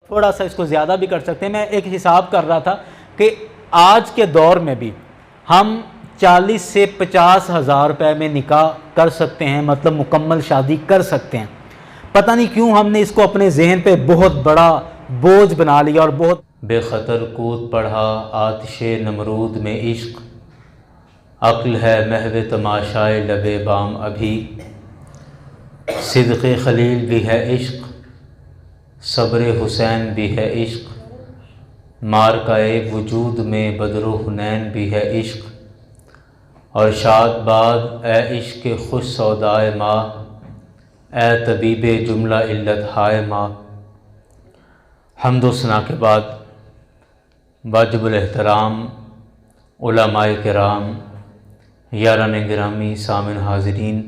تھوڑا سا اس کو زیادہ بھی کر سکتے ہیں۔ میں ایک حساب کر رہا تھا کہ آج کے دور میں بھی ہم 40 سے 50 ہزار روپے میں نکاح کر سکتے ہیں، مطلب مکمل شادی کر سکتے ہیں۔ پتہ نہیں کیوں ہم نے اس کو اپنے ذہن پہ بہت بڑا بوجھ بنا لیا اور بہت بے خطر کود پڑھا آتش نمرود میں عشق، عقل ہے محو تماشائے لب بام ابھی، صدق خلیل بھی ہے عشق، صبر حسین بھی ہے عشق، مارکائے وجود میں بدر و حنین بھی ہے عشق، اور شاد باد اے عشق خوش سودائے ماں، اے طبیب جملہ علت ہائے ماں۔ حمد و ثنا کے بعد واجب الاحترام علماء کرام، یاران گرامی، سامعین حاضرین،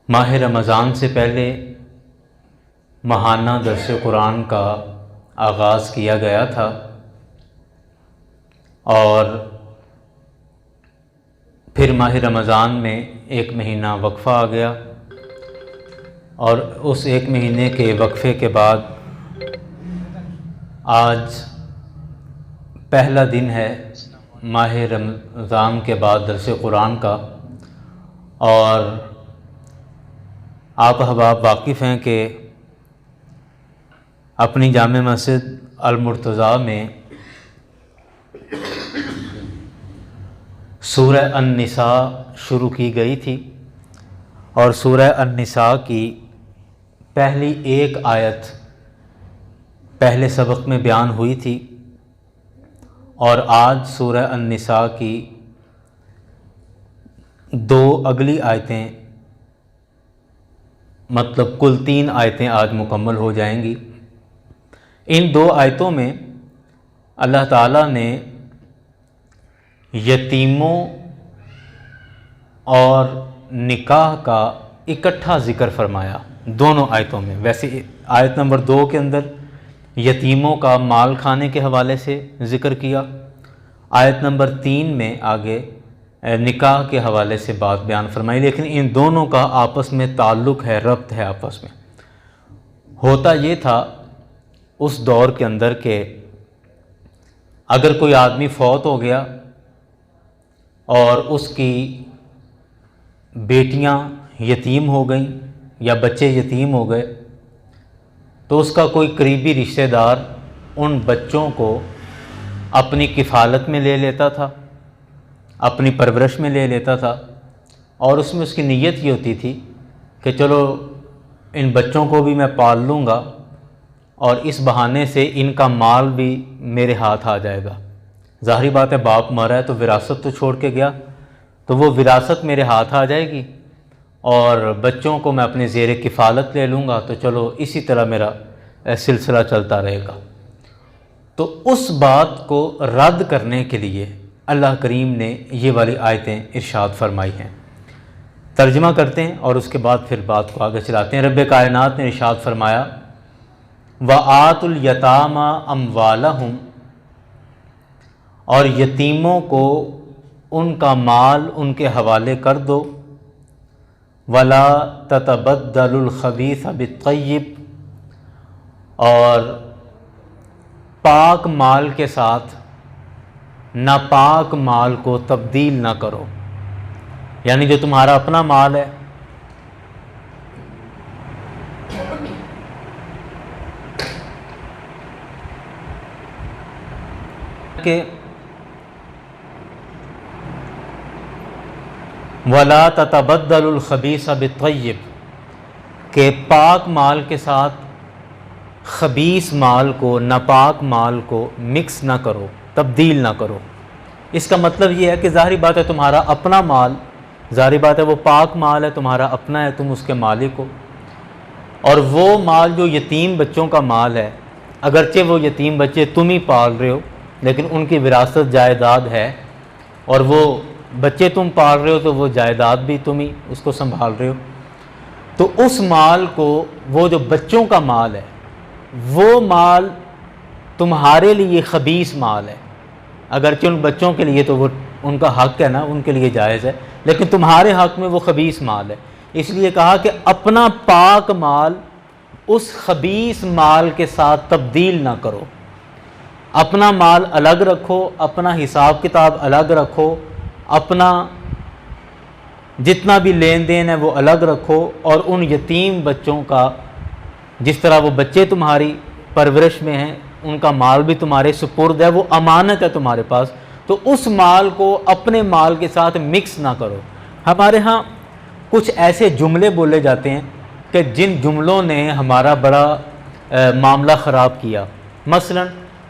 ماہ رمضان سے پہلے ماہانہ درس قرآن کا آغاز کیا گیا تھا، اور پھر ماہ رمضان میں ایک مہینہ وقفہ آ گیا، اور اس ایک مہینے کے وقفے کے بعد آج پہلا دن ہے ماہ رمضان کے بعد درس قرآن کا۔ اور آپ احباب واقف ہیں کہ اپنی جامع مسجد المرتضیٰ میں سورہ النساء شروع کی گئی تھی، اور سورہ النساء کی پہلی ایک آیت پہلے سبق میں بیان ہوئی تھی، اور آج سورہ النساء کی 2 اگلی آیتیں، مطلب کل 3 آیتیں آج مکمل ہو جائیں گی۔ ان 2 آیتوں میں اللہ تعالیٰ نے یتیموں اور نکاح کا اکٹھا ذکر فرمایا دونوں آیتوں میں۔ ویسے آیت نمبر 2 کے اندر یتیموں کا مال کھانے کے حوالے سے ذکر کیا، آیت نمبر 3 میں آگے نکاح کے حوالے سے بات بیان فرمائی، لیکن ان دونوں کا آپس میں تعلق ہے، ربط ہے آپس میں۔ ہوتا یہ تھا اس دور کے اندر کہ اگر کوئی آدمی فوت ہو گیا اور اس کی بیٹیاں یتیم ہو گئیں یا بچے یتیم ہو گئے، تو اس کا کوئی قریبی رشتہ دار ان بچوں کو اپنی کفالت میں لے لیتا تھا، اپنی پرورش میں لے لیتا تھا، اور اس میں اس کی نیت یہ ہوتی تھی کہ چلو ان بچوں کو بھی میں پال لوں گا، اور اس بہانے سے ان کا مال بھی میرے ہاتھ آ جائے گا۔ ظاہری بات ہے، باپ مرا ہے تو وراثت تو چھوڑ کے گیا، تو وہ وراثت میرے ہاتھ آ جائے گی، اور بچوں کو میں اپنے زیر کفالت لے لوں گا، تو چلو اسی طرح میرا سلسلہ چلتا رہے گا۔ تو اس بات کو رد کرنے کے لیے اللہ کریم نے یہ والی آیتیں ارشاد فرمائی ہیں۔ ترجمہ کرتے ہیں اور اس کے بعد پھر بات کو آگے چلاتے ہیں۔ رب کائنات نے ارشاد فرمایا، وَآتُوا الْيَتَامَى أَمْوَالَهُمْ، اور یتیموں کو ان کا مال ان کے حوالے کر دو، وَلَا تَتَبَدَّلُوا الْخَبِيثَ بِالطَّيِّبِ، اور پاک مال کے ساتھ ناپاک مال کو تبدیل نہ کرو، یعنی جو تمہارا اپنا مال ہے کہ وَلَا تَتَبَدَّلُوا الْخَبِيثَ بِالطَّيِّبِ، کہ پاک مال کے ساتھ خبیث مال کو، ناپاک مال کو مکس نہ کرو، تبدیل نہ کرو۔ اس کا مطلب یہ ہے کہ ظاہری بات ہے تمہارا اپنا مال، ظاہری بات ہے وہ پاک مال ہے، تمہارا اپنا ہے، تم اس کے مالک ہو، اور وہ مال جو یتیم بچوں کا مال ہے، اگرچہ وہ یتیم بچے تم ہی پال رہے ہو، لیکن ان کی وراثت جائیداد ہے، اور وہ بچے تم پال رہے ہو تو وہ جائیداد بھی تم ہی اس کو سنبھال رہے ہو، تو اس مال کو، وہ جو بچوں کا مال ہے، وہ مال تمہارے لیے خبیث مال ہے، اگرچہ ان بچوں کے لیے تو وہ ان کا حق ہے نا، ان کے لیے جائز ہے، لیکن تمہارے حق میں وہ خبیث مال ہے۔ اس لیے کہا کہ اپنا پاک مال اس خبیث مال کے ساتھ تبدیل نہ کرو۔ اپنا مال الگ رکھو، اپنا حساب کتاب الگ رکھو، اپنا جتنا بھی لین دین ہے وہ الگ رکھو، اور ان یتیم بچوں کا، جس طرح وہ بچے تمہاری پرورش میں ہیں، ان کا مال بھی تمہارے سپرد ہے، وہ امانت ہے تمہارے پاس، تو اس مال کو اپنے مال کے ساتھ مکس نہ کرو۔ ہمارے ہاں کچھ ایسے جملے بولے جاتے ہیں کہ جن جملوں نے ہمارا بڑا معاملہ خراب کیا۔ مثلا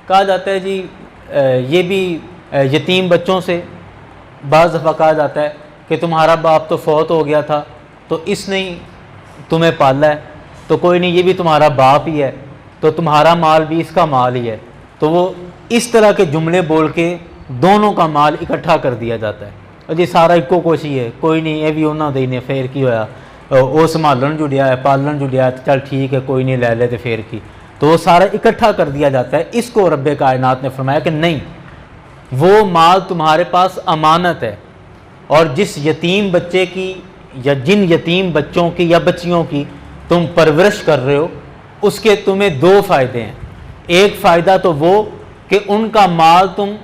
کہا جاتا ہے جی یہ بھی یتیم بچوں سے بعض دفعہ کہا جاتا ہے کہ تمہارا باپ تو فوت ہو گیا تھا تو اس نے تمہیں پالا ہے، تو کوئی نہیں، یہ بھی تمہارا باپ ہی ہے، تو تمہارا مال بھی اس کا مال ہی ہے۔ تو وہ اس طرح کے جملے بول کے دونوں کا مال اکٹھا کر دیا جاتا ہے، اور جی سارا ایکو کچھ ہی ہے، کوئی نہیں، یہ بھی انہوں نے پھر کی ہویا، وہ سنبھالن جڑیا ہے، پالن جڑیا ہے، چل ٹھیک ہے، کوئی نہیں، لے لے تو پھر کی، تو وہ سارا اکٹھا کر دیا جاتا ہے۔ اس کو رب کائنات نے فرمایا کہ نہیں، وہ مال تمہارے پاس امانت ہے، اور جس یتیم بچے کی یا جن یتیم بچوں کی یا بچیوں کی تم پرورش کر رہے ہو، اس کے تمہیں دو فائدے ہیں۔ ایک فائدہ تو وہ کہ ان کا مال تم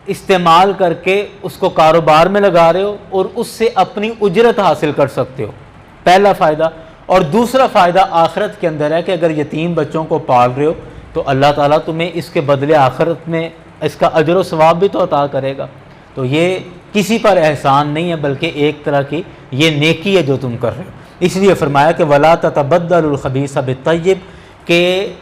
استعمال کر کے اس کو کاروبار میں لگا رہے ہو اور اس سے اپنی اجرت حاصل کر سکتے ہو، پہلا فائدہ۔ اور دوسرا فائدہ آخرت کے اندر ہے کہ اگر یتیم بچوں کو پال رہے ہو تو اللہ تعالیٰ تمہیں اس کے بدلے آخرت میں اس کا اجر و ثواب بھی تو عطا کرے گا۔ تو یہ کسی پر احسان نہیں ہے، بلکہ ایک طرح کی یہ نیکی ہے جو تم کر رہے ہو۔ اس لیے فرمایا کہ وَلَا تَتَبَدَّلُوا الْخَبِيثَ بِالطَّيِّبِ، کہ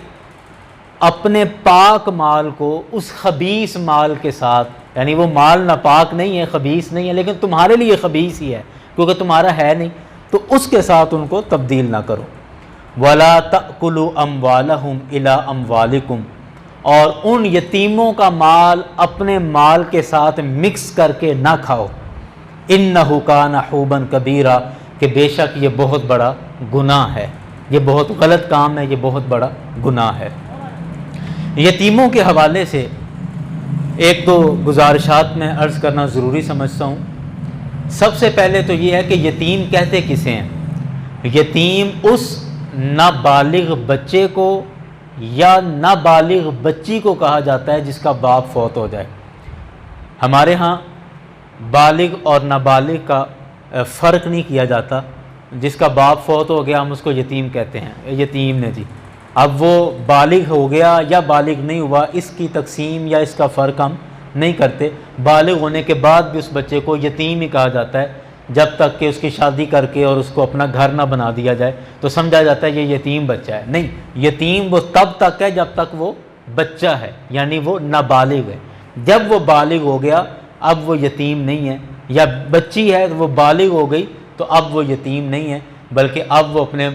اپنے پاک مال کو اس خبیث مال کے ساتھ، یعنی وہ مال ناپاک نہیں ہے، خبیث نہیں ہے، لیکن تمہارے لیے خبیث ہی ہے کیونکہ تمہارا ہے نہیں، تو اس کے ساتھ ان کو تبدیل نہ کرو۔ وَلَا تَأْكُلُوا أَمْوَالَهُمْ إِلَىٰ أَمْوَالِكُمْ، اور ان یتیموں کا مال اپنے مال کے ساتھ مکس کر کے نہ کھاؤ۔ إِنَّهُ كَانَ حُوبًا كَبِيرًا، کہ بے شک یہ بہت بڑا گناہ ہے، یہ بہت غلط کام ہے، یہ بہت بڑا گناہ ہے۔ یتیموں کے حوالے سے ایک دو گزارشات میں عرض کرنا ضروری سمجھتا ہوں۔ سب سے پہلے تو یہ ہے کہ یتیم کہتے کسے ہیں؟ یتیم اس نابالغ بچے کو یا نابالغ بچی کو کہا جاتا ہے جس کا باپ فوت ہو جائے۔ ہمارے ہاں بالغ اور نابالغ کا فرق نہیں کیا جاتا، جس کا باپ فوت ہو گیا ہم اس کو یتیم کہتے ہیں، یتیم نے جی، اب وہ بالغ ہو گیا یا بالغ نہیں ہوا، اس کی تقسیم یا اس کا فرق ہم نہیں کرتے۔ بالغ ہونے کے بعد بھی اس بچے کو یتیم ہی کہا جاتا ہے، جب تک کہ اس کی شادی کر کے اور اس کو اپنا گھر نہ بنا دیا جائے تو سمجھا جاتا ہے یہ یتیم بچہ ہے۔ نہیں، یتیم وہ تب تک ہے جب تک وہ بچہ ہے، یعنی وہ نابالغ ہے۔ جب وہ بالغ ہو گیا اب وہ یتیم نہیں ہے، یا بچی ہے وہ بالغ ہو گئی تو اب وہ یتیم نہیں ہے، بلکہ اب وہ اپنے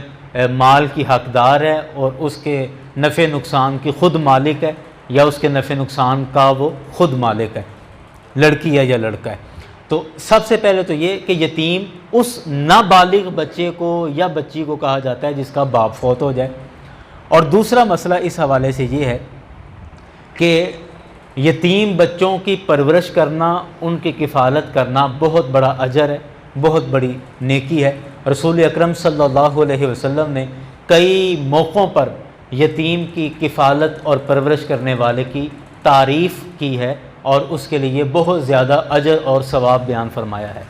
مال کی حقدار ہے اور اس کے نفع نقصان کی خود مالک ہے، یا اس کے نفع نقصان کا وہ خود مالک ہے، لڑکی ہے یا لڑکا ہے۔ تو سب سے پہلے تو یہ کہ یتیم اس نابالغ بچے کو یا بچی کو کہا جاتا ہے جس کا باپ فوت ہو جائے۔ اور دوسرا مسئلہ اس حوالے سے یہ ہے کہ یتیم بچوں کی پرورش کرنا، ان کی کفالت کرنا بہت بڑا اجر ہے، بہت بڑی نیکی ہے۔ رسول اکرم صلی اللہ علیہ وسلم نے کئی موقعوں پر یتیم کی کفالت اور پرورش کرنے والے کی تعریف کی ہے اور اس کے لیے بہت زیادہ اجر اور ثواب بیان فرمایا ہے،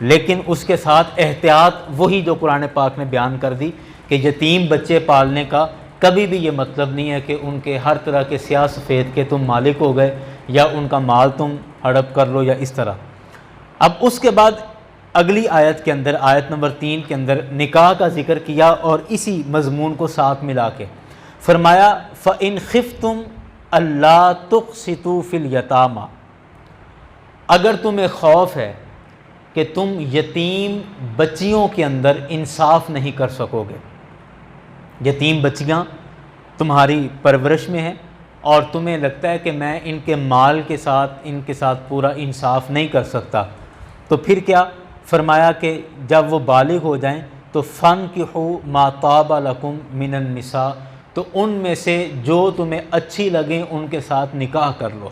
لیکن اس کے ساتھ احتیاط وہی جو قرآن پاک نے بیان کر دی کہ یتیم بچے پالنے کا کبھی بھی یہ مطلب نہیں ہے کہ ان کے ہر طرح کے سیاہ سفید کے تم مالک ہو گئے یا ان کا مال تم ہڑپ کر لو یا اس طرح۔ اب اس کے بعد اگلی آیت کے اندر، آیت نمبر 3 کے اندر نکاح کا ذکر کیا اور اسی مضمون کو ساتھ ملا کے فرمایا فَإِنْ خِفْتُمْ أَلَّا تُقْسِطُوا فِي الْيَتَامَى، اگر تمہیں خوف ہے کہ تم یتیم بچیوں کے اندر انصاف نہیں کر سکو گے، یتیم بچیاں تمہاری پرورش میں ہیں اور تمہیں لگتا ہے کہ میں ان کے مال کے ساتھ ان کے ساتھ پورا انصاف نہیں کر سکتا، تو پھر کیا فرمایا کہ جب وہ بالغ ہو جائیں تو فَانْكِحُوا مَا طَابَ لَكُم مِّنَ النِّسَاءِ، تو ان میں سے جو تمہیں اچھی لگیں ان کے ساتھ نکاح کر لو،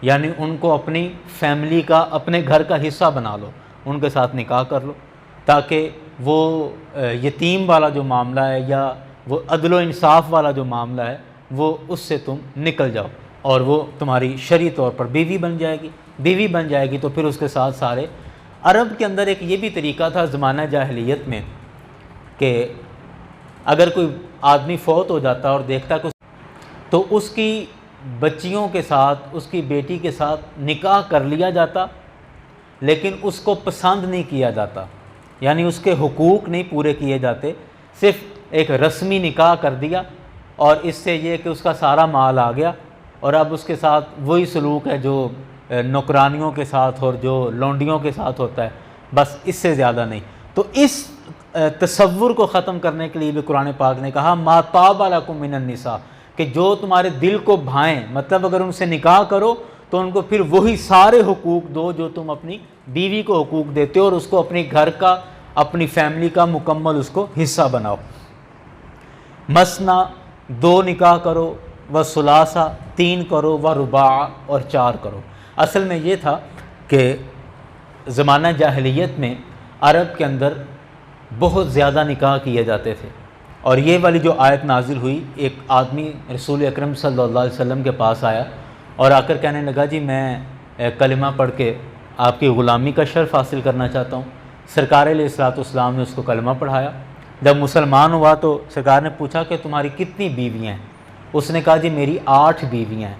یعنی ان کو اپنی فیملی کا، اپنے گھر کا حصہ بنا لو، ان کے ساتھ نکاح کر لو، تاکہ وہ یتیم والا جو معاملہ ہے یا وہ عدل و انصاف والا جو معاملہ ہے وہ اس سے تم نکل جاؤ، اور وہ تمہاری شرعی طور پر بیوی بن جائے گی۔ بیوی بن جائے گی تو پھر اس کے ساتھ سارے، عرب کے اندر ایک یہ بھی طریقہ تھا زمانہ جاہلیت میں کہ اگر کوئی آدمی فوت ہو جاتا اور دیکھتا کہ تو اس کی بچیوں کے ساتھ، اس کی بیٹی کے ساتھ نکاح کر لیا جاتا، لیکن اس کو پسند نہیں کیا جاتا، یعنی اس کے حقوق نہیں پورے کیے جاتے، صرف ایک رسمی نکاح کر دیا، اور اس سے یہ کہ اس کا سارا مال آ گیا، اور اب اس کے ساتھ وہی سلوک ہے جو نوکرانیوں کے ساتھ اور جو لونڈیوں کے ساتھ ہوتا ہے، بس اس سے زیادہ نہیں۔ تو اس تصور کو ختم کرنے کے لیے بھی قرآن پاک نے کہا ما طاب لکم من النساء، کہ جو تمہارے دل کو بھائیں، مطلب اگر ان سے نکاح کرو تو ان کو پھر وہی سارے حقوق دو جو تم اپنی بیوی کو حقوق دیتے ہو، اور اس کو اپنی گھر کا، اپنی فیملی کا مکمل اس کو حصہ بناؤ۔ مثنا، 2 نکاح کرو، و ثلاثہ، 3 کرو، و رباع، اور 4 کرو۔ اصل میں یہ تھا کہ زمانہ جاہلیت میں عرب کے اندر بہت زیادہ نکاح کیے جاتے تھے، اور یہ والی جو آیت نازل ہوئی، ایک آدمی رسول اکرم صلی اللہ علیہ وسلم کے پاس آیا اور آ کر کہنے لگا جی میں کلمہ پڑھ کے آپ کی غلامی کا شرف حاصل کرنا چاہتا ہوں۔ سرکار علیہ الصلوۃ والسلام نے اس کو کلمہ پڑھایا۔ جب مسلمان ہوا تو سرکار نے پوچھا کہ تمہاری کتنی بیویاں ہیں؟ اس نے کہا جی میری 8 بیویاں ہیں۔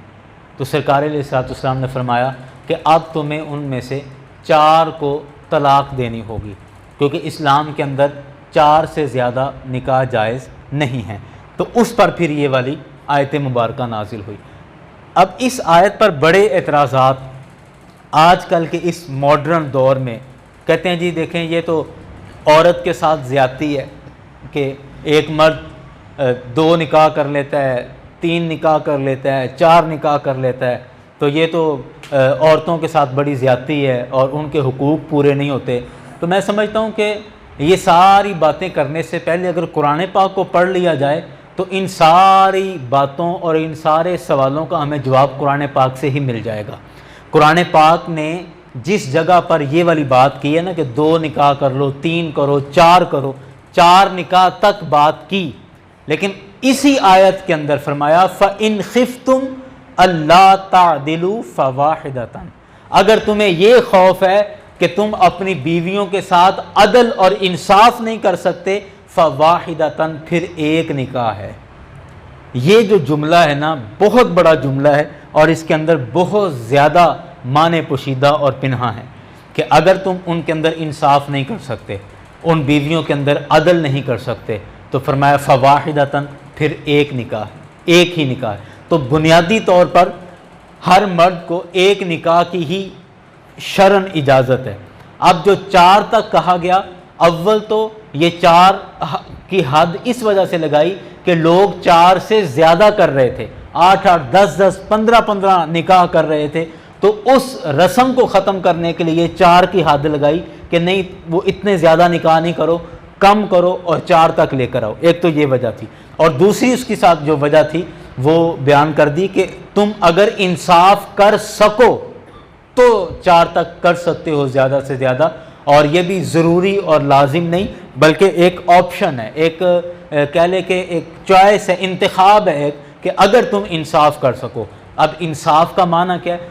تو سرکار علیہ الصلوۃ والسلام نے فرمایا کہ اب تمہیں ان میں سے 4 کو طلاق دینی ہوگی، کیونکہ اسلام کے اندر 4 سے زیادہ نکاح جائز نہیں ہیں۔ تو اس پر پھر یہ والی آیت مبارکہ نازل ہوئی۔ اب اس آیت پر بڑے اعتراضات آج کل کے اس ماڈرن دور میں، کہتے ہیں جی دیکھیں یہ تو عورت کے ساتھ زیادتی ہے کہ ایک مرد 2 نکاح کر لیتا ہے، 3 نکاح کر لیتا ہے، 4 نکاح کر لیتا ہے، تو یہ تو عورتوں کے ساتھ بڑی زیادتی ہے اور ان کے حقوق پورے نہیں ہوتے۔ تو میں سمجھتا ہوں کہ یہ ساری باتیں کرنے سے پہلے اگر قرآن پاک کو پڑھ لیا جائے تو ان ساری باتوں اور ان سارے سوالوں کا ہمیں جواب قرآن پاک سے ہی مل جائے گا۔ قرآن پاک نے جس جگہ پر یہ والی بات کی ہے نا کہ 2 نکاح کر لو، 3 کرو، 4 کرو، 4 نکاح تک بات کی، لیکن اسی آیت کے اندر فرمایا فَإِنْ خِفْتُمْ أَلَّا تَعْدِلُوا فَوَاحِدَةً، اگر تمہیں یہ خوف ہے کہ تم اپنی بیویوں کے ساتھ عدل اور انصاف نہیں کر سکتے، فواحدۃ، پھر ایک نکاح ہے۔ یہ جو جملہ ہے نا بہت بڑا جملہ ہے، اور اس کے اندر بہت زیادہ معنی پوشیدہ اور پنہاں ہے کہ اگر تم ان کے اندر انصاف نہیں کر سکتے، ان بیویوں کے اندر عدل نہیں کر سکتے، تو فرمایا فواحدۃ، پھر ایک نکاح ہے، ایک ہی نکاح ہے۔ تو بنیادی طور پر ہر مرد کو ایک نکاح کی ہی شرعن اجازت ہے۔ اب جو 4 تک کہا گیا، اول تو یہ 4 کی حد اس وجہ سے لگائی کہ لوگ 4 سے زیادہ کر رہے تھے، 8، 10، 15 نکاح کر رہے تھے، تو اس رسم کو ختم کرنے کے لیے 4 کی حد لگائی کہ نہیں وہ اتنے زیادہ نکاح نہیں کرو، کم کرو اور 4 تک لے کر آؤ۔ ایک تو یہ وجہ تھی، اور دوسری اس کے ساتھ جو وجہ تھی وہ بیان کر دی کہ تم اگر انصاف کر سکو تو 4 تک کر سکتے ہو زیادہ سے زیادہ، اور یہ بھی ضروری اور لازم نہیں بلکہ ایک آپشن ہے، ایک کہہ لے کہ ایک چوائس ہے، انتخاب ہے ایک، کہ اگر تم انصاف کر سکو۔ اب انصاف کا معنی کیا ہے؟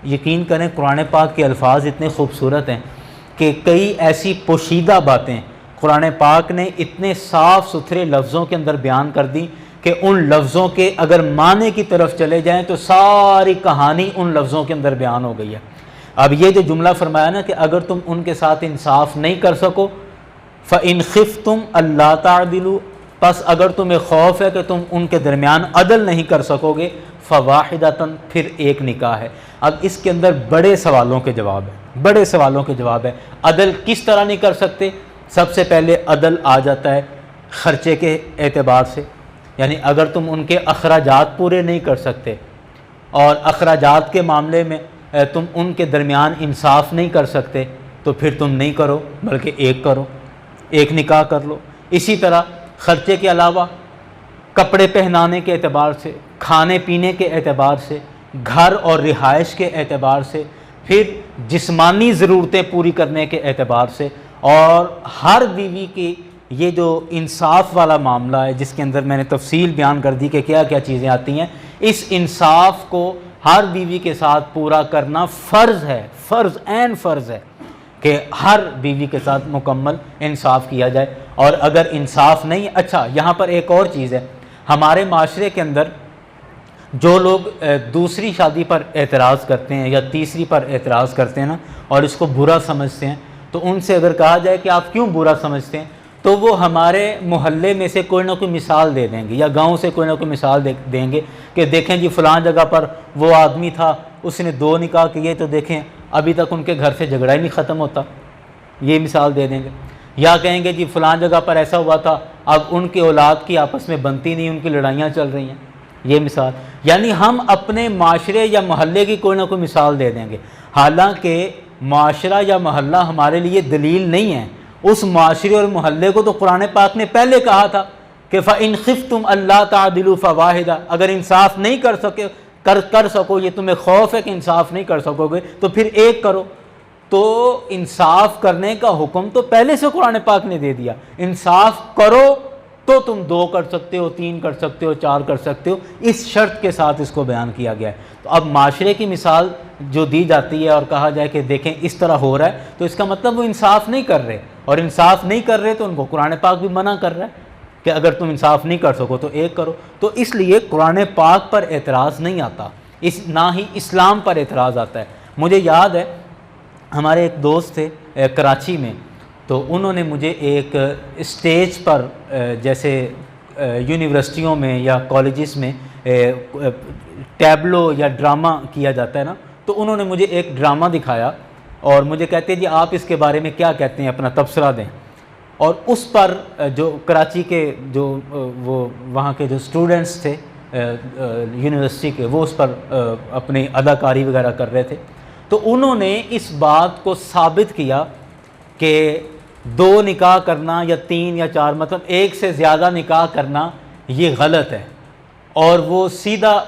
یقین کریں قرآن پاک کے الفاظ اتنے خوبصورت ہیں کہ کئی ایسی پوشیدہ باتیں قرآن پاک نے اتنے صاف ستھرے لفظوں کے اندر بیان کر دی کہ ان لفظوں کے اگر معنی کی طرف چلے جائیں تو ساری کہانی ان لفظوں کے اندر بیان ہو گئی ہے۔ اب یہ جو جملہ فرمایا نا کہ اگر تم ان کے ساتھ انصاف نہیں کر سکو، فَإِنْ خِفْتُمْ أَلَّا تَعْدِلُوا، پس اگر تمہیں خوف ہے کہ تم ان کے درمیان عدل نہیں کر سکو گے، فَوَاحِدَةً، پھر ایک نکاح ہے۔ اب اس کے اندر بڑے سوالوں کے جواب ہے، بڑے سوالوں کے جواب ہے۔ عدل کس طرح نہیں کر سکتے؟ سب سے پہلے عدل آ جاتا ہے خرچے کے اعتبار سے، یعنی اگر تم ان کے اخراجات پورے نہیں کر سکتے اور اخراجات کے معاملے میں تم ان کے درمیان انصاف نہیں کر سکتے تو پھر تم نہیں کرو بلکہ ایک کرو، ایک نکاح کر لو۔ اسی طرح خرچے کے علاوہ کپڑے پہنانے کے اعتبار سے، کھانے پینے کے اعتبار سے، گھر اور رہائش کے اعتبار سے، پھر جسمانی ضرورتیں پوری کرنے کے اعتبار سے، اور ہر بیوی کی یہ جو انصاف والا معاملہ ہے جس کے اندر میں نے تفصیل بیان کر دی کہ کیا کیا چیزیں آتی ہیں، اس انصاف کو ہر بیوی کے ساتھ پورا کرنا فرض ہے، فرض عین فرض ہے کہ ہر بیوی کے ساتھ مکمل انصاف کیا جائے۔ اور اگر انصاف نہیں، اچھا یہاں پر ایک اور چیز ہے، ہمارے معاشرے کے اندر جو لوگ دوسری شادی پر اعتراض کرتے ہیں یا تیسری پر اعتراض کرتے ہیں نا اور اس کو برا سمجھتے ہیں، تو ان سے اگر کہا جائے کہ آپ کیوں برا سمجھتے ہیں، تو وہ ہمارے محلے میں سے کوئی نہ کوئی مثال دے دیں گے یا گاؤں سے کوئی نہ کوئی مثال دیں گے کہ دیکھیں جی فلاں جگہ پر وہ آدمی تھا، اس نے 2 نکاح کیے، تو دیکھیں ابھی تک ان کے گھر سے جھگڑا ہی نہیں ختم ہوتا، یہ مثال دے دیں گے۔ یا کہیں گے جی فلاں جگہ پر ایسا ہوا تھا، اب ان کی اولاد کی آپس میں بنتی نہیں، ان کی لڑائیاں چل رہی ہیں، یہ مثال۔ یعنی ہم اپنے معاشرے یا محلے کی کوئی نہ کوئی مثال دے دیں گے، حالانکہ معاشرہ یا محلہ ہمارے لیے دلیل نہیں ہے۔ اس معاشرے اور محلے کو تو قرآن پاک نے پہلے کہا تھا کہ فَإِنْ خِفْتُمْ أَلَّا تَعْدِلُوا فَوَاحِدًا، اگر انصاف نہیں کر سکو، یہ تمہیں خوف ہے کہ انصاف نہیں کر سکو گے تو پھر ایک کرو۔ تو انصاف کرنے کا حکم تو پہلے سے قرآن پاک نے دے دیا، انصاف کرو تو تم 2 کر سکتے ہو، 3 کر سکتے ہو، 4 کر سکتے ہو، اس شرط کے ساتھ اس کو بیان کیا گیا ہے۔ تو اب معاشرے کی مثال جو دی جاتی ہے اور کہا جائے کہ دیکھیں اس طرح ہو رہا ہے، تو اس کا مطلب وہ انصاف نہیں کر رہے، اور انصاف نہیں کر رہے تو ان کو قرآن پاک بھی منع کر رہا ہے کہ اگر تم انصاف نہیں کر سکو تو ایک کرو۔ تو اس لیے قرآن پاک پر اعتراض نہیں آتا، نہ ہی اسلام پر اعتراض آتا ہے۔ مجھے یاد ہے ہمارے ایک دوست تھے کراچی میں، تو انہوں نے مجھے ایک اسٹیج پر جیسے یونیورسٹیوں میں یا کالجز میں ٹیبلو یا ڈرامہ کیا جاتا ہے نا، تو انہوں نے مجھے ایک ڈرامہ دکھایا اور مجھے کہتے ہیں جی آپ اس کے بارے میں کیا کہتے ہیں، اپنا تبصرہ دیں۔ اور اس پر جو کراچی کے جو وہ وہاں کے جو اسٹوڈنٹس تھے یونیورسٹی کے، وہ اس پر اپنی اداکاری وغیرہ کر رہے تھے، تو انہوں نے اس بات کو ثابت کیا کہ 2 نکاح کرنا یا 3 یا 4، مطلب 1 سے زیادہ نکاح کرنا یہ غلط ہے، اور وہ سیدھا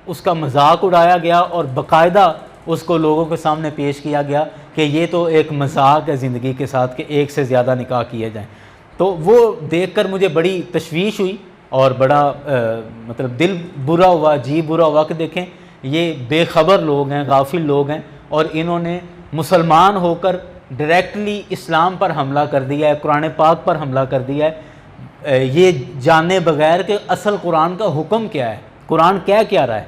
اس کا مذاق اڑایا گیا اور باقاعدہ اس کو لوگوں کے سامنے پیش کیا گیا کہ یہ تو ایک مذاق ہے زندگی کے ساتھ کہ 1 سے زیادہ نکاح کیے جائیں۔ تو وہ دیکھ کر مجھے بڑی تشویش ہوئی اور بڑا مطلب دل برا ہوا، جی برا ہوا کہ دیکھیں یہ بے خبر لوگ ہیں، غافل لوگ ہیں، اور انہوں نے مسلمان ہو کر ڈائریکٹلی اسلام پر حملہ کر دیا ہے، قرآن پاک پر حملہ کر دیا ہے، یہ جانے بغیر کہ اصل قرآن کا حکم کیا ہے، قرآن کیا رہا ہے۔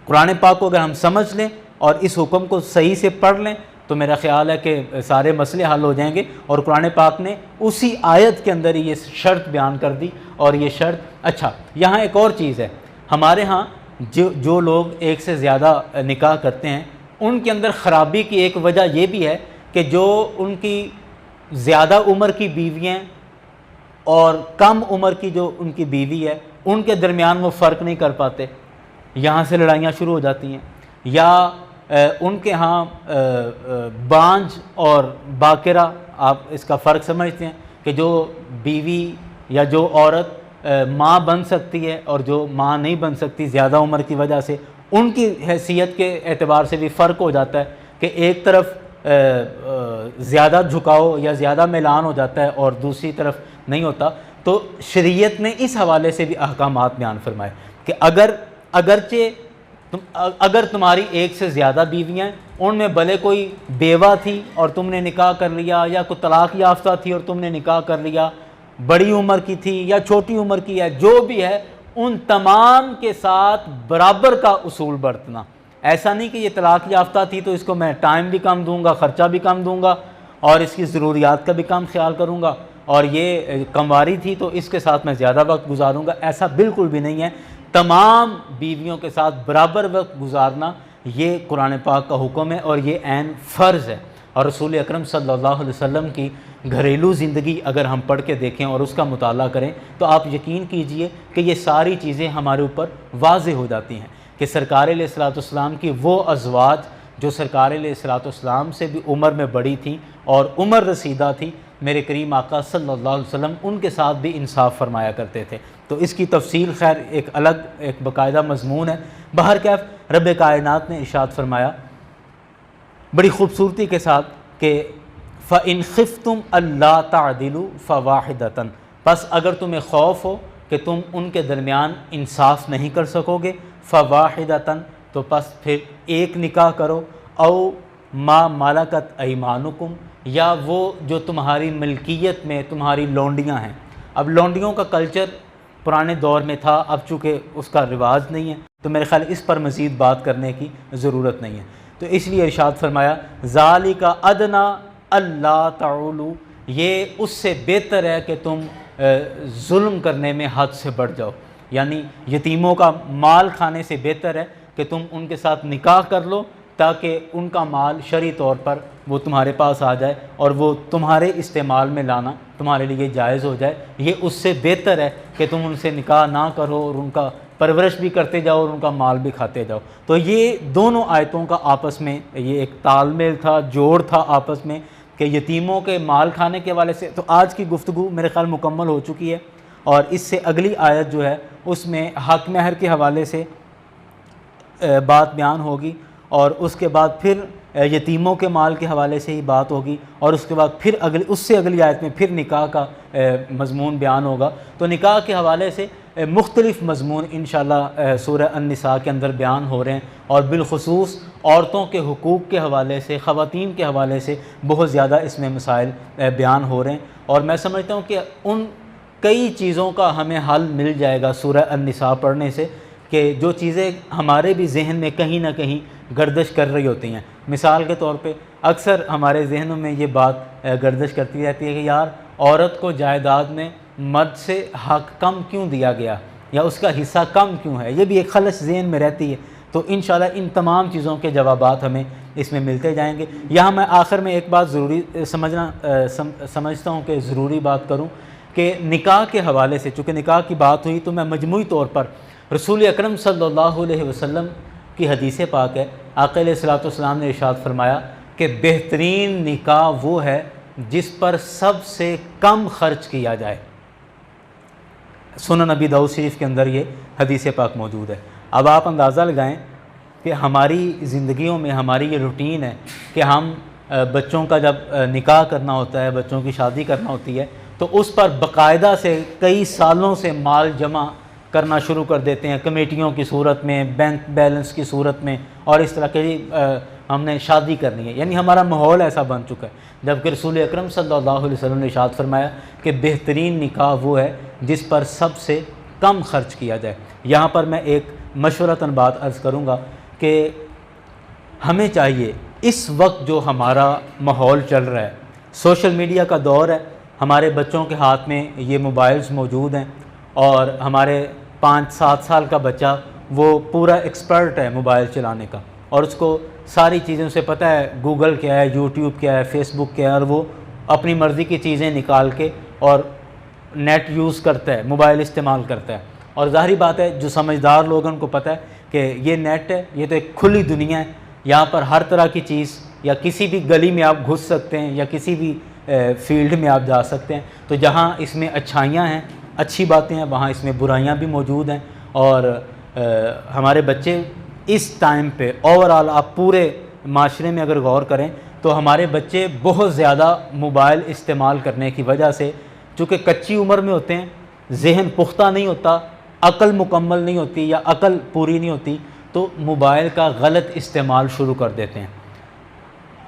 قرآن پاک کو اگر ہم سمجھ لیں اور اس حکم کو صحیح سے پڑھ لیں تو میرا خیال ہے کہ سارے مسئلے حل ہو جائیں گے۔ اور قرآن پاک نے اسی آیت کے اندر یہ شرط بیان کر دی، اور یہ شرط، اچھا یہاں ایک اور چیز ہے، ہمارے ہاں جو لوگ 1 سے زیادہ نکاح کرتے ہیں ان کے اندر خرابی کی ایک وجہ یہ بھی ہے کہ جو ان کی زیادہ عمر کی بیویاں اور کم عمر کی جو ان کی بیوی ہے ان کے درمیان وہ فرق نہیں کر پاتے، یہاں سے لڑائیاں شروع ہو جاتی ہیں۔ یا ان کے ہاں بانجھ اور باقرہ، آپ اس کا فرق سمجھتے ہیں کہ جو بیوی یا جو عورت ماں بن سکتی ہے اور جو ماں نہیں بن سکتی زیادہ عمر کی وجہ سے، ان کی حیثیت کے اعتبار سے بھی فرق ہو جاتا ہے کہ ایک طرف زیادہ جھکاؤ یا زیادہ میلان ہو جاتا ہے اور دوسری طرف نہیں ہوتا۔ تو شریعت نے اس حوالے سے بھی احکامات بیان فرمائے کہ اگر تمہاری 1 سے زیادہ بیویاں ہیں، ان میں بھلے کوئی بیوہ تھی اور تم نے نکاح کر لیا، یا کوئی طلاق یافتہ تھی اور تم نے نکاح کر لیا، بڑی عمر کی تھی یا چھوٹی عمر کی ہے، جو بھی ہے ان تمام کے ساتھ برابر کا اصول برتنا۔ ایسا نہیں کہ یہ طلاق یافتہ تھی تو اس کو میں ٹائم بھی کم دوں گا، خرچہ بھی کم دوں گا اور اس کی ضروریات کا بھی کم خیال کروں گا، اور یہ کمواری تھی تو اس کے ساتھ میں زیادہ وقت گزاروں گا، ایسا بالکل بھی نہیں ہے۔ تمام بیویوں کے ساتھ برابر وقت گزارنا یہ قرآن پاک کا حکم ہے اور یہ عین فرض ہے۔ اور رسول اکرم صلی اللہ علیہ وسلم کی گھریلو زندگی اگر ہم پڑھ کے دیکھیں اور اس کا مطالعہ کریں تو آپ یقین کیجئے کہ یہ ساری چیزیں ہمارے اوپر واضح ہو جاتی ہیں کہ سرکار علیہ الصلوۃ والسلام کی وہ ازواج جو سرکار علیہ الصلوۃ والسلام سے بھی عمر میں بڑی تھیں اور عمر رسیدہ تھی، میرے کریم آقا صلی اللہ علیہ وسلم ان کے ساتھ بھی انصاف فرمایا کرتے تھے۔ تو اس کی تفصیل خیر ایک الگ ایک باقاعدہ مضمون ہے۔ بہرکیف رب کائنات نے ارشاد فرمایا بڑی خوبصورتی کے ساتھ کہ فَإِنْ خِفْتُمْ أَلَّا تَعْدِلُوا فَوَاحِدَةً، بس اگر تمہیں خوف ہو کہ تم ان کے درمیان انصاف نہیں کر سکو گے فواحدۃ، تو پس پھر ایک نکاح کرو، او ما ملکت ایمانکم، یا وہ جو تمہاری ملکیت میں تمہاری لونڈیاں ہیں۔ اب لونڈیوں کا کلچر پرانے دور میں تھا، اب چونکہ اس کا رواج نہیں ہے تو میرے خیال اس پر مزید بات کرنے کی ضرورت نہیں ہے، تو اس لیے ارشاد فرمایا ذالک ادنیٰ اللہ تعولوا، یہ اس سے بہتر ہے کہ تم ظلم کرنے میں حد سے بڑھ جاؤ، یعنی یتیموں کا مال کھانے سے بہتر ہے کہ تم ان کے ساتھ نکاح کر لو تاکہ ان کا مال شرعی طور پر وہ تمہارے پاس آ جائے اور وہ تمہارے استعمال میں لانا تمہارے لیے جائز ہو جائے۔ یہ اس سے بہتر ہے کہ تم ان سے نکاح نہ کرو اور ان کا پرورش بھی کرتے جاؤ اور ان کا مال بھی کھاتے جاؤ۔ تو یہ دونوں آیتوں کا آپس میں یہ ایک تال میل تھا، جوڑ تھا آپس میں کہ یتیموں کے مال کھانے کے حوالے سے۔ تو آج کی گفتگو میرے خیال مکمل ہو چکی ہے، اور اس سے اگلی آیت جو ہے اس میں حق مہر کے حوالے سے بات بیان ہوگی، اور اس کے بعد پھر یتیموں کے مال کے حوالے سے ہی بات ہوگی، اور اس کے بعد پھر اس سے اگلی آیت میں پھر نکاح کا مضمون بیان ہوگا۔ تو نکاح کے حوالے سے مختلف مضمون انشاءاللہ سورہ النساء کے اندر بیان ہو رہے ہیں، اور بالخصوص عورتوں کے حقوق کے حوالے سے، خواتین کے حوالے سے بہت زیادہ اس میں مسائل بیان ہو رہے ہیں، اور میں سمجھتا ہوں کہ ان کئی چیزوں کا ہمیں حل مل جائے گا سورہ النساء پڑھنے سے، کہ جو چیزیں ہمارے بھی ذہن میں کہیں نہ کہیں گردش کر رہی ہوتی ہیں۔ مثال کے طور پہ اکثر ہمارے ذہنوں میں یہ بات گردش کرتی رہتی ہے کہ یار عورت کو جائیداد میں مرد سے حق کم کیوں دیا گیا، یا اس کا حصہ کم کیوں ہے، یہ بھی ایک خلش ذہن میں رہتی ہے۔ تو انشاءاللہ ان تمام چیزوں کے جوابات ہمیں اس میں ملتے جائیں گے۔ یہاں میں آخر میں ایک بات ضروری سمجھتا ہوں کہ ضروری بات کروں کہ نکاح کے حوالے سے، چونکہ نکاح کی بات ہوئی تو میں مجموعی طور پر رسول اکرم صلی اللہ علیہ وسلم کی حدیث پاک ہے، آقا علیہ الصلوۃ والسلام نے ارشاد فرمایا کہ بہترین نکاح وہ ہے جس پر سب سے کم خرچ کیا جائے۔ سنن نبی داؤد شریف کے اندر یہ حدیث پاک موجود ہے۔ اب آپ اندازہ لگائیں کہ ہماری زندگیوں میں ہماری یہ روٹین ہے کہ ہم بچوں کا جب نکاح کرنا ہوتا ہے، بچوں کی شادی کرنا ہوتی ہے، تو اس پر باقاعدہ سے کئی سالوں سے مال جمع کرنا شروع کر دیتے ہیں، کمیٹیوں کی صورت میں، بینک بیلنس کی صورت میں، اور اس طرح کے ہم نے شادی کرنی ہے، یعنی ہمارا ماحول ایسا بن چکا ہے۔ جبکہ رسول اکرم صلی اللہ علیہ وسلم نے ارشاد فرمایا کہ بہترین نکاح وہ ہے جس پر سب سے کم خرچ کیا جائے۔ یہاں پر میں ایک مشورتاً بات عرض کروں گا کہ ہمیں چاہیے اس وقت جو ہمارا ماحول چل رہا ہے، سوشل میڈیا کا دور ہے، ہمارے بچوں کے ہاتھ میں یہ موبائلز موجود ہیں، اور ہمارے 5-7 سال کا بچہ وہ پورا ایکسپرٹ ہے موبائل چلانے کا، اور اس کو ساری چیزوں سے پتہ ہے گوگل کیا ہے، یوٹیوب کیا ہے، فیس بک کیا ہے، اور وہ اپنی مرضی کی چیزیں نکال کے اور نیٹ یوز کرتا ہے، موبائل استعمال کرتا ہے۔ اور ظاہری بات ہے جو سمجھدار لوگ ان کو پتہ ہے کہ یہ نیٹ ہے، یہ تو ایک کھلی دنیا ہے، یہاں پر ہر طرح کی چیز، یا کسی بھی گلی میں آپ گھس سکتے ہیں، یا کسی بھی فیلڈ میں آپ جا سکتے ہیں۔ تو جہاں اس میں اچھائیاں ہیں، اچھی باتیں ہیں، وہاں اس میں برائیاں بھی موجود ہیں، اور ہمارے بچے اس ٹائم پہ اوورآل آپ پورے معاشرے میں اگر غور کریں تو ہمارے بچے بہت زیادہ موبائل استعمال کرنے کی وجہ سے، چونکہ کچی عمر میں ہوتے ہیں، ذہن پختہ نہیں ہوتا، عقل مکمل نہیں ہوتی یا عقل پوری نہیں ہوتی، تو موبائل کا غلط استعمال شروع کر دیتے ہیں۔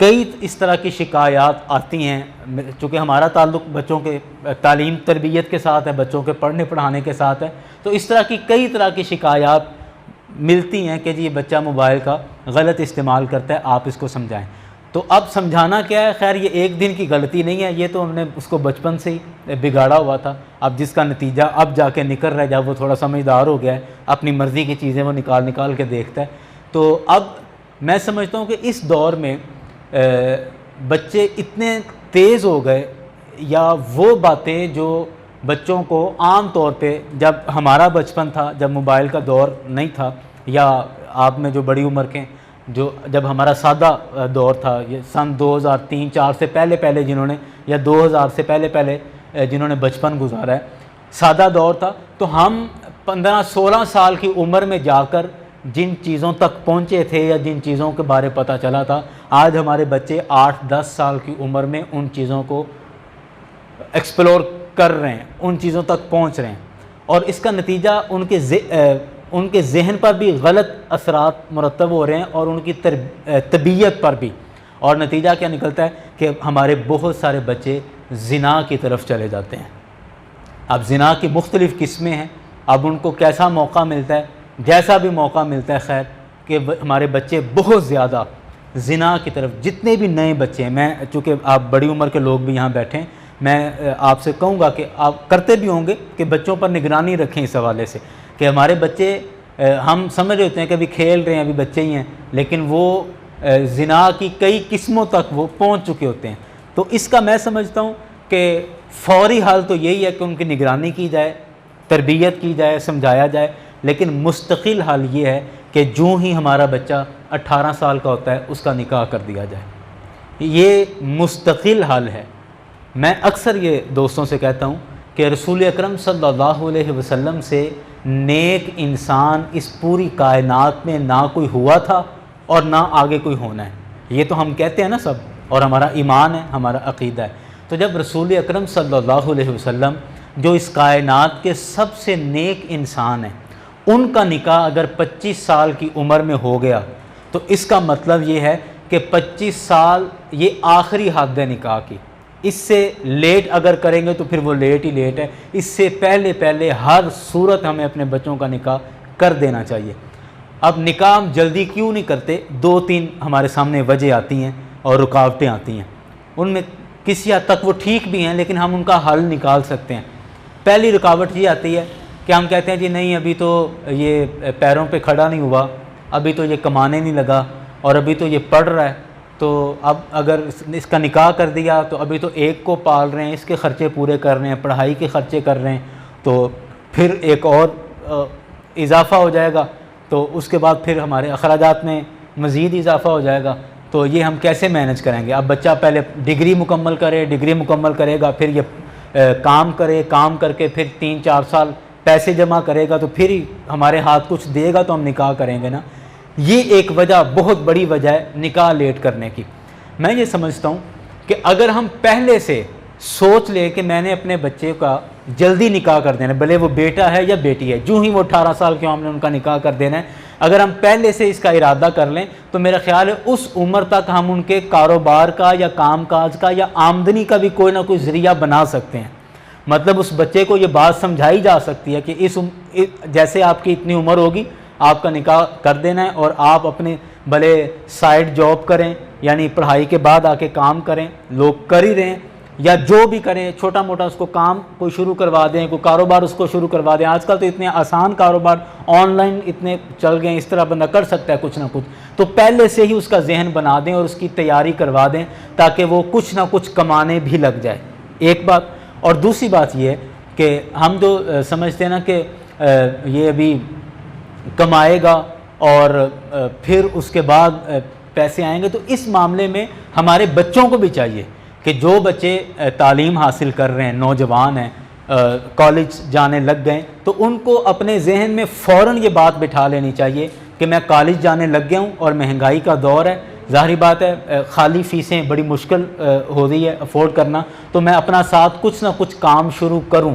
کئی اس طرح کی شکایات آتی ہیں، چونکہ ہمارا تعلق بچوں کے تعلیم تربیت کے ساتھ ہے، بچوں کے پڑھنے پڑھانے کے ساتھ ہے، تو اس طرح کی کئی طرح کی شکایات ملتی ہیں کہ جی یہ بچہ موبائل کا غلط استعمال کرتا ہے، آپ اس کو سمجھائیں۔ تو اب سمجھانا کیا ہے، خیر یہ ایک دن کی غلطی نہیں ہے، یہ تو ہم نے اس کو بچپن سے ہی بگاڑا ہوا تھا، اب جس کا نتیجہ اب جا کے نکل رہا ہے، جب وہ تھوڑا سمجھدار ہو گیا ہے، اپنی مرضی کی چیزیں وہ نکال کے دیکھتا ہے۔ تو اب میں سمجھتا ہوں کہ اس دور میں بچے اتنے تیز ہو گئے، یا وہ باتیں جو بچوں کو عام طور پہ جب ہمارا بچپن تھا، جب موبائل کا دور نہیں تھا، یا آپ میں جو بڑی عمر کے جو جب ہمارا سادہ دور تھا، یہ سن 2003-4 سے پہلے جنہوں نے، یا 2000 سے پہلے جنہوں نے بچپن گزارا ہے، سادہ دور تھا، تو ہم 15-16 سال کی عمر میں جا کر جن چیزوں تک پہنچے تھے یا جن چیزوں کے بارے پتہ چلا تھا، آج ہمارے بچے 8-10 سال کی عمر میں ان چیزوں کو ایکسپلور کر رہے ہیں، ان چیزوں تک پہنچ رہے ہیں، اور اس کا نتیجہ ان کے ذہن پر بھی غلط اثرات مرتب ہو رہے ہیں اور ان کی طبیعت پر بھی، اور نتیجہ کیا نکلتا ہے کہ ہمارے بہت سارے بچے زنا کی طرف چلے جاتے ہیں۔ اب زنا کی مختلف قسمیں ہیں، اب ان کو کیسا موقع ملتا ہے، جیسا بھی موقع ملتا ہے، خیر کہ ہمارے بچے بہت زیادہ زنا کی طرف، جتنے بھی نئے بچے ہیں، میں چونکہ آپ بڑی عمر کے لوگ بھی یہاں بیٹھے ہیں، میں آپ سے کہوں گا کہ آپ کرتے بھی ہوں گے کہ بچوں پر نگرانی رکھیں اس حوالے سے کہ ہمارے بچے، ہم سمجھ رہے ہوتے ہیں کہ ابھی کھیل رہے ہیں، ابھی بچے ہی ہیں، لیکن وہ زنا کی کئی قسموں تک وہ پہنچ چکے ہوتے ہیں۔ تو اس کا میں سمجھتا ہوں کہ فوری حل تو یہی ہے کہ ان کی نگرانی کی جائے، تربیت کی جائے، سمجھایا جائے، لیکن مستقل حل یہ ہے کہ جو ہی ہمارا بچہ 18 سال کا ہوتا ہے اس کا نکاح کر دیا جائے۔ یہ مستقل حل ہے۔ میں اکثر یہ دوستوں سے کہتا ہوں کہ رسول اکرم صلی اللہ علیہ وسلم سے نیک انسان اس پوری کائنات میں نہ کوئی ہوا تھا اور نہ آگے کوئی ہونا ہے، یہ تو ہم کہتے ہیں نا سب، اور ہمارا ایمان ہے، ہمارا عقیدہ ہے۔ تو جب رسول اکرم صلی اللہ علیہ وسلم جو اس کائنات کے سب سے نیک انسان ہیں، ان کا نکاح اگر 25 سال کی عمر میں ہو گیا تو اس کا مطلب یہ ہے کہ 25 سال یہ آخری حد ہے نکاح کی۔ اس سے لیٹ اگر کریں گے تو پھر وہ لیٹ ہی لیٹ ہے، اس سے پہلے ہر صورت ہمیں اپنے بچوں کا نکاح کر دینا چاہیے۔ اب نکاح ہم جلدی کیوں نہیں کرتے؟ 2-3 ہمارے سامنے وجہ آتی ہیں اور رکاوٹیں آتی ہیں، ان میں کسی حد تک وہ ٹھیک بھی ہیں لیکن ہم ان کا حل نکال سکتے ہیں۔ پہلی رکاوٹ یہ آتی ہے کہ ہم کہتے ہیں جی نہیں، ابھی تو یہ پیروں پہ کھڑا نہیں ہوا، ابھی تو یہ کمانے نہیں لگا، اور ابھی تو یہ پڑھ رہا ہے، تو اب اگر اس کا نکاح کر دیا تو ابھی تو ایک کو پال رہے ہیں، اس کے خرچے پورے کر رہے ہیں، پڑھائی کے خرچے کر رہے ہیں، تو پھر ایک اور اضافہ ہو جائے گا، تو اس کے بعد پھر ہمارے اخراجات میں مزید اضافہ ہو جائے گا، تو یہ ہم کیسے مینج کریں گے؟ اب بچہ پہلے ڈگری مکمل کرے گا، پھر یہ کام کرے، کام کر کے پھر 3-4 سال پیسے جمع کرے گا، تو پھر ہی ہمارے ہاتھ کچھ دے گا تو ہم نکاح کریں گے نا۔ یہ ایک وجہ، بہت بڑی وجہ ہے نکاح لیٹ کرنے کی۔ میں یہ سمجھتا ہوں کہ اگر ہم پہلے سے سوچ لیں کہ میں نے اپنے بچے کا جلدی نکاح کر دینا ہے، بھلے وہ بیٹا ہے یا بیٹی ہے، جو ہی وہ 18 سال کے ہم نے ان کا نکاح کر دینا ہے، اگر ہم پہلے سے اس کا ارادہ کر لیں تو میرا خیال ہے اس عمر تک ہم ان کے کاروبار کا یا کام کاج کا یا آمدنی کا بھی کوئی نہ کوئی ذریعہ بنا سکتے ہیں۔ مطلب اس بچے کو یہ بات سمجھائی جا سکتی ہے کہ جیسے آپ کی اتنی عمر ہوگی آپ کا نکاح کر دینا ہے، اور آپ اپنے بھلے سائڈ جاب کریں، یعنی پڑھائی کے بعد آ کے کام کریں، لوگ کر ہی رہے ہیں، یا جو بھی کریں چھوٹا موٹا اس کو کام کوئی شروع کروا دیں، کوئی کاروبار اس کو شروع کروا دیں۔ آج کل تو اتنے آسان کاروبار آن لائن اتنے چل گئے ہیں، اس طرح بندہ کر سکتا ہے کچھ نہ کچھ، تو پہلے سے ہی اس کا ذہن بنا دیں اور اس کی تیاری کروا دیں تاکہ وہ کچھ نہ کچھ کمانے بھی لگ جائے، ایک بات۔ اور دوسری بات یہ ہے کہ ہم جو سمجھتے ہیں نا کہ یہ ابھی کمائے گا اور پھر اس کے بعد پیسے آئیں گے، تو اس معاملے میں ہمارے بچوں کو بھی چاہیے کہ جو بچے تعلیم حاصل کر رہے ہیں، نوجوان ہیں، کالج جانے لگ گئے، تو ان کو اپنے ذہن میں فوراً یہ بات بٹھا لینی چاہیے کہ میں کالج جانے لگ گیا ہوں اور مہنگائی کا دور ہے، ظاہری بات ہے خالی فیسیں بڑی مشکل ہو رہی ہے افورڈ کرنا، تو میں اپنا ساتھ کچھ نہ کچھ کام شروع کروں،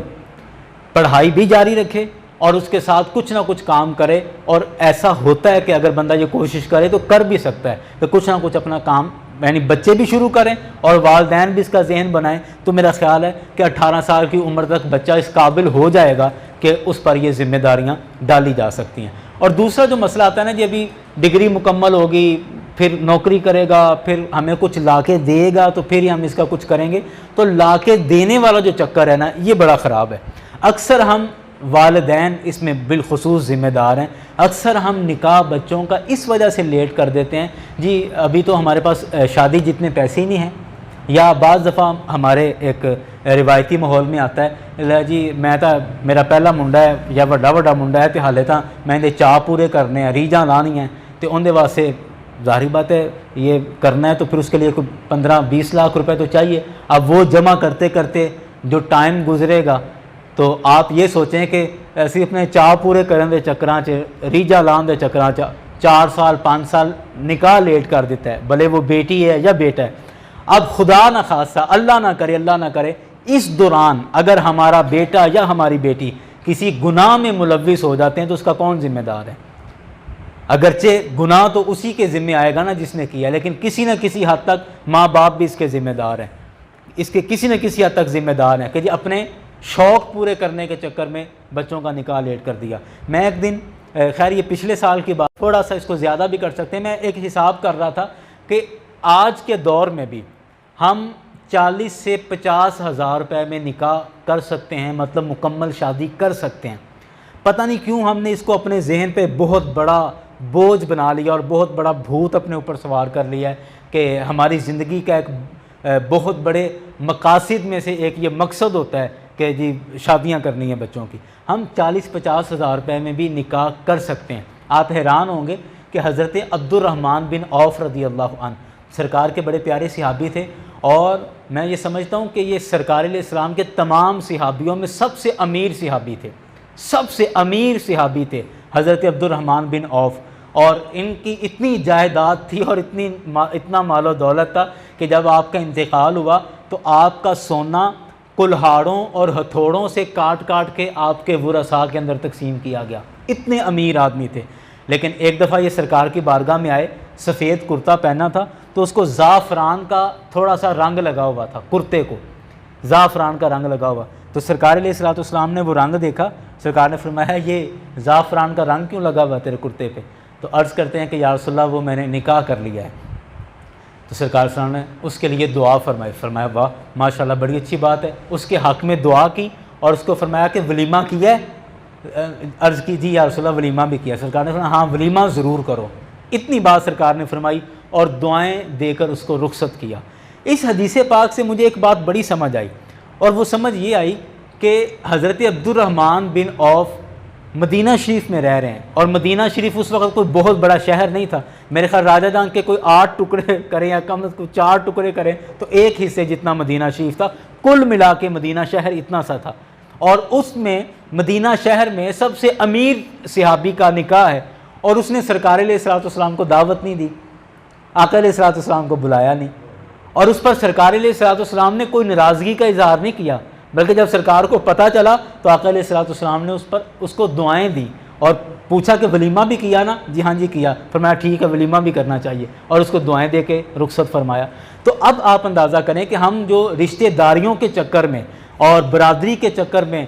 پڑھائی بھی جاری رکھے اور اس کے ساتھ کچھ نہ کچھ کام کرے۔ اور ایسا ہوتا ہے کہ اگر بندہ یہ کوشش کرے تو کر بھی سکتا ہے کہ کچھ نہ کچھ اپنا کام، یعنی بچے بھی شروع کریں اور والدین بھی اس کا ذہن بنائیں، تو میرا خیال ہے کہ 18 سال کی عمر تک بچہ اس قابل ہو جائے گا کہ اس پر یہ ذمہ داریاں ڈالی جا سکتی ہیں۔ اور دوسرا جو مسئلہ آتا ہے نا، جی ابھی ڈگری مکمل ہوگی، پھر نوکری کرے گا، پھر ہمیں کچھ لا کے دے گا تو پھر ہی ہم اس کا کچھ کریں گے، تو لا کے دینے والا جو چکر ہے نا، یہ بڑا خراب ہے۔ اکثر ہم والدین اس میں بالخصوص ذمہ دار ہیں، اکثر ہم نکاح بچوں کا اس وجہ سے لیٹ کر دیتے ہیں، جی ابھی تو ہمارے پاس شادی جتنے پیسے ہی نہیں ہیں، یا بعض دفعہ ہمارے ایک روایتی ماحول میں آتا ہے جی میں تو میرا پہلا منڈا ہے یا وڈا منڈا ہے تو حالے تاں میں دے چاہ پورے کرنے ہیں، ریجاں لانی ہیں، تو ان دے واسطے ظاہری بات ہے یہ کرنا ہے تو پھر اس کے لیے کوئی 15-20 لاکھ روپے تو چاہیے۔ اب وہ جمع کرتے کرتے جو ٹائم گزرے گا، تو آپ یہ سوچیں کہ ایسی اپنے چاہ پورے کرنے دے چکراں چ ریجا لان دے چکراں چ 4 سال 5 سال نکاح لیٹ کر دیتا ہے، بھلے وہ بیٹی ہے یا بیٹا ہے۔ اب خدا نہ خاصہ، اللہ نہ کرے اس دوران اگر ہمارا بیٹا یا ہماری بیٹی کسی گناہ میں ملوث ہو جاتے ہیں تو اس کا کون ذمہ دار ہے؟ اگرچہ گناہ تو اسی کے ذمہ آئے گا نا جس نے کیا، لیکن کسی نہ کسی حد تک ماں باپ بھی اس کے ذمہ دار ہیں، اس کے کسی نہ کسی حد تک ذمہ دار ہیں کہ جی اپنے شوق پورے کرنے کے چکر میں بچوں کا نکاح لیٹ کر دیا۔ میں ایک دن خیر یہ پچھلے سال کی بات، تھوڑا سا اس کو زیادہ بھی کر سکتے ہیں، میں ایک حساب کر رہا تھا کہ آج کے دور میں بھی ہم 40 سے 50 ہزار روپے میں نکاح کر سکتے ہیں، مطلب مکمل شادی کر سکتے ہیں۔ پتہ نہیں کیوں ہم نے اس کو اپنے ذہن پہ بہت بڑا بوجھ بنا لیا اور بہت بڑا بھوت اپنے اوپر سوار کر لیا ہے کہ ہماری زندگی کا ایک بہت بڑے مقاصد میں سے ایک یہ مقصد ہوتا ہے کہ جی شادیاں کرنی ہیں بچوں کی۔ ہم 40-50 ہزار روپے میں بھی نکاح کر سکتے ہیں۔ آپ حیران ہوں گے کہ حضرت عبد الرحمن بن عوف رضی اللہ عنہ سرکار کے بڑے پیارے صحابی تھے، اور میں یہ سمجھتا ہوں کہ یہ سرکار علیہ السلام کے تمام صحابیوں میں سب سے امیر صحابی تھے، سب سے امیر صحابی تھے حضرت عبد الرحمن بن عوف، اور ان کی اتنی جائیداد تھی اور اتنا مال و دولت تھا کہ جب آپ کا انتقال ہوا تو آپ کا سونا کلہاڑوں اور ہتھوڑوں سے کاٹ کاٹ کے آپ کے ورثاء کے اندر تقسیم کیا گیا، اتنے امیر آدمی تھے۔ لیکن ایک دفعہ یہ سرکار کی بارگاہ میں آئے، سفید کرتا پہنا تھا تو اس کو زعفران کا تھوڑا سا رنگ لگا ہوا تھا، کرتے کو زعفران کا رنگ لگا ہوا، تو سرکار علیہ السلام نے وہ رنگ دیکھا، سرکار نے فرمایا یہ زعفران کا رنگ کیوں لگا ہوا تیرے کرتے پہ؟ تو عرض کرتے ہیں کہ یا رسول اللہ وہ میں نے نکاح کر لیا ہے۔ تو سرکار صلی اللہ علیہ وسلم نے اس کے لیے دعا فرمائی، فرمایا واہ ماشاءاللہ بڑی اچھی بات ہے، اس کے حق میں دعا کی اور اس کو فرمایا کہ ولیمہ کیا ہے؟ عرض کی جی یا رسول اللہ ولیمہ بھی کیا۔ سرکار نے فرمایا ہاں ولیمہ ضرور کرو، اتنی بات سرکار نے فرمائی اور دعائیں دے کر اس کو رخصت کیا۔ اس حدیث پاک سے مجھے ایک بات بڑی سمجھ آئی، اور وہ سمجھ یہ آئی کہ حضرت عبد الرحمن بن عوف مدینہ شریف میں رہ رہے ہیں، اور مدینہ شریف اس وقت کوئی بہت بڑا شہر نہیں تھا، میرے خیال راجہ جان کے کوئی 8 ٹکڑے کریں یا کم از کم 4 ٹکڑے کریں تو ایک حصے جتنا مدینہ شریف تھا، کل ملا کے مدینہ شہر اتنا سا تھا، اور اس میں مدینہ شہر میں سب سے امیر صحابی کا نکاح ہے، اور اس نے سرکار علیہ السلام کو دعوت نہیں دی، آقا علیہ السلام کو بلایا نہیں، اور اس پر سرکار علیہ السلام نے کوئی ناراضگی کا اظہار نہیں کیا، بلکہ جب سرکار کو پتہ چلا تو آقا علیہ السلام نے اس کو دعائیں دی اور پوچھا کہ ولیمہ بھی کیا نا؟ جی ہاں جی کیا۔ فرمایا ٹھیک ہے ولیمہ بھی کرنا چاہیے، اور اس کو دعائیں دے کے رخصت فرمایا۔ تو اب آپ اندازہ کریں کہ ہم جو رشتہ داریوں کے چکر میں اور برادری کے چکر میں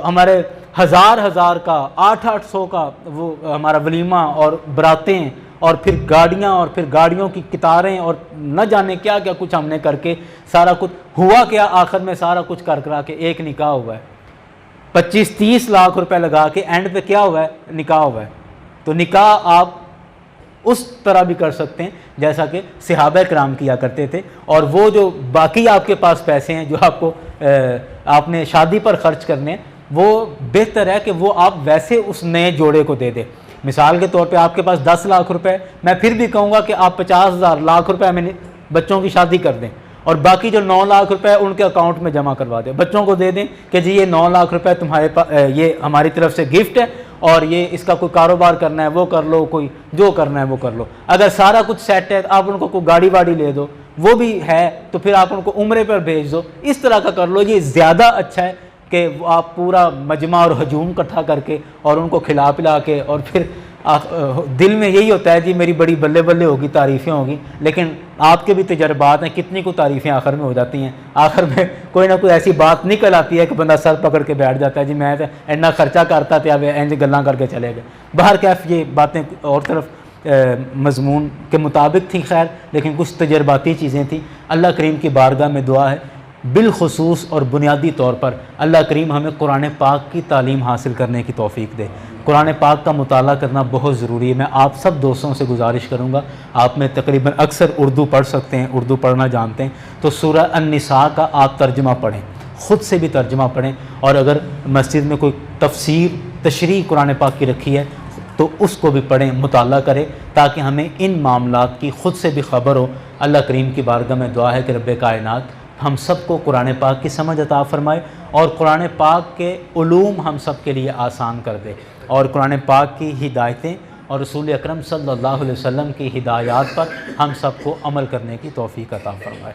ہمارے ہزار کا 800 کا وہ ہمارا ولیمہ اور براتیں اور پھر گاڑیاں اور پھر گاڑیوں کی قطاریں اور نہ جانے کیا کیا کچھ ہم نے کر کے سارا کچھ ہوا کیا، آخر میں سارا کچھ کر کرا کے ایک نکاح ہوا ہے، 25-30 لاکھ روپے لگا کے اینڈ پہ کیا ہوا ہے؟ نکاح ہوا ہے۔ تو نکاح آپ اس طرح بھی کر سکتے ہیں جیسا کہ صحابہ کرام کیا کرتے تھے، اور وہ جو باقی آپ کے پاس پیسے ہیں جو آپ نے شادی پر خرچ کرنے ہیں، وہ بہتر ہے کہ وہ آپ ویسے اس نئے جوڑے کو دے دیں۔ مثال کے طور پہ آپ کے پاس 10 لاکھ روپے، میں پھر بھی کہوں گا کہ آپ 50,000 لاکھ روپے میں بچوں کی شادی کر دیں، اور باقی جو 9 لاکھ روپے ان کے اکاؤنٹ میں جمع کروا دیں، بچوں کو دے دیں کہ جی یہ 9 لاکھ روپے تمہارے پاس، یہ ہماری طرف سے گفٹ ہے، اور یہ اس کا کوئی کاروبار کرنا ہے وہ کر لو، کوئی جو کرنا ہے وہ کر لو۔ اگر سارا کچھ سیٹ ہے آپ ان کو کوئی گاڑی واڑی لے دو، وہ بھی ہے تو پھر آپ ان کو عمرے پر بھیج دو، اس طرح کا کر لو، یہ زیادہ اچھا ہے کہ آپ پورا مجمع اور ہجوم اکٹھا کر کے اور ان کو کھلا پلا کے، اور پھر دل میں یہی ہوتا ہے جی میری بڑی بلے بلے ہوگی، تعریفیں ہوگی، لیکن آپ کے بھی تجربات ہیں کتنی کو تعریفیں آخر میں ہو جاتی ہیں، آخر میں کوئی نہ کوئی ایسی بات نکل آتی ہے کہ بندہ سر پکڑ کے بیٹھ جاتا ہے جی میں اتنا خرچہ کرتا تھا، اینج گلاں کر کے چلے گئے۔ بہرکیف یہ باتیں اور طرف مضمون کے مطابق تھی، خیر لیکن کچھ تجرباتی چیزیں تھیں۔ اللہ کریم کی بارگاہ میں دعا ہے بالخصوص اور بنیادی طور پر اللہ کریم ہمیں قرآن پاک کی تعلیم حاصل کرنے کی توفیق دے۔ قرآن پاک کا مطالعہ کرنا بہت ضروری ہے۔ میں آپ سب دوستوں سے گزارش کروں گا، آپ میں تقریباً اکثر اردو پڑھ سکتے ہیں، اردو پڑھنا جانتے ہیں، تو سورہ النساء کا آپ ترجمہ پڑھیں، خود سے بھی ترجمہ پڑھیں، اور اگر مسجد میں کوئی تشریح قرآن پاک کی رکھی ہے تو اس کو بھی پڑھیں، مطالعہ کریں، تاکہ ہمیں ان معاملات کی خود سے بھی خبر ہو۔ اللہ کریم کی بارگاہ میں دعا ہے کہ رب کائنات ہم سب کو قرآن پاک کی سمجھ عطا فرمائے، اور قرآن پاک کے علوم ہم سب کے لیے آسان کر دے، اور قرآن پاک کی ہدایتیں اور رسول اکرم صلی اللہ علیہ وسلم کی ہدایات پر ہم سب کو عمل کرنے کی توفیق عطا فرمائے۔